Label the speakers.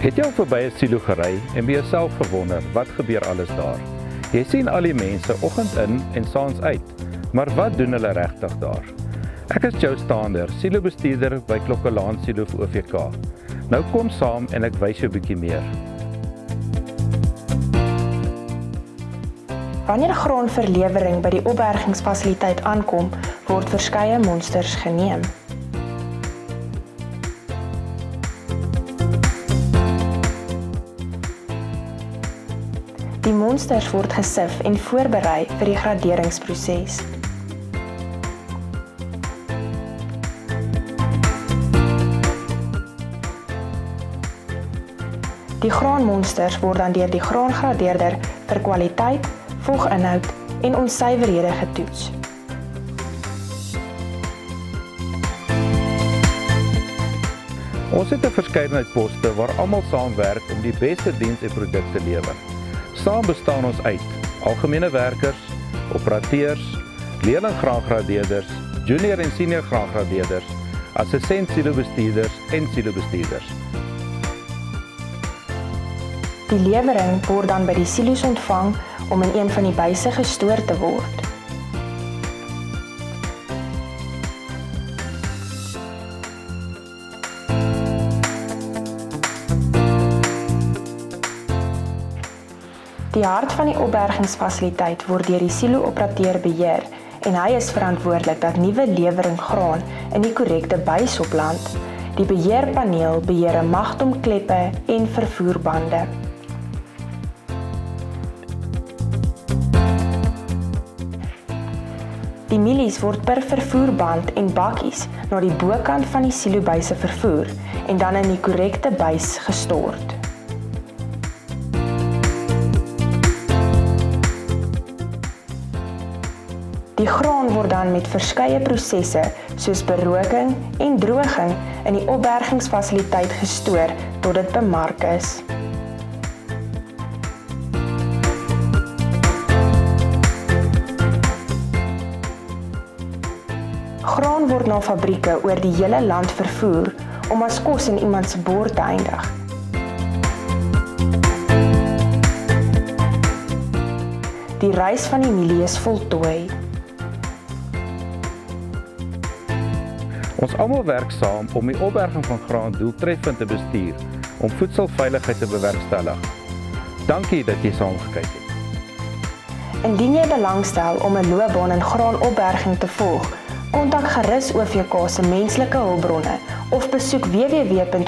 Speaker 1: Het jy al verby 'n silo gery en by jouself gewonder wat gebeur alles daar? Jy sien al die mense oggend in en saans uit, maar wat doen hulle regtig daar? Ek is Joe Stander, silo-bestuurder by Klokkelaan Silo vir OVK. Nou kom saam en ek wys jou 'n bietjie meer.
Speaker 2: Wanneer graan vir lewering by die opbergingsfasiliteit aankom, word verskeie monsters geneem. Die monsters word gesif en voorberei vir die graderingsproses. Die graanmonsters word dan deur die graangradeerder vir kwaliteit, voginhoud en onsuiverhede getoets.
Speaker 1: Ons het 'n verskeidenheid poste waar almal saamwerk om die beste diens en produk te lewer. Saam bestaan ons uit algemene werkers, operateurs, leerlinggraangradeerders, junior en senior graangradeerders, assistent silo-bestuurders en silo-bestuurders.
Speaker 2: Die lewering word dan by die silo's ontvang om in een van die buise gestoor te word. Die hart van die opbergingsfasiliteit word deur die silo-operateur beheer en hy is verantwoordelik dat nuwe lewering graan in die korrekte buis opland. Die beheerpaneel beheer 'n magtomkleppe en vervoerbande. Die mielies word per vervoerband en bakkies na die bokant van die silobuise vervoer en dan in die korrekte buis gestort. Die graan word dan met verskeie prosesse soos beroking en droging in die opbergingsfasiliteit gestoor tot dit bemark is. Graan word na fabrieke oor die hele land vervoer om as kos in iemand se bord te eindig. Die reis van die mielie is voltooi.
Speaker 1: Ons almal werk saam om die opberging van graan doeltreffend te bestuur om voedselveiligheid te bewerkstellig. Dankie dat jy saamgekyk het.
Speaker 2: Indien jy belangstel om 'n loopbaan in graanopberging te volg, kontak gerus OVK se menslike hulpbronne of besoek www.ovk.co.za.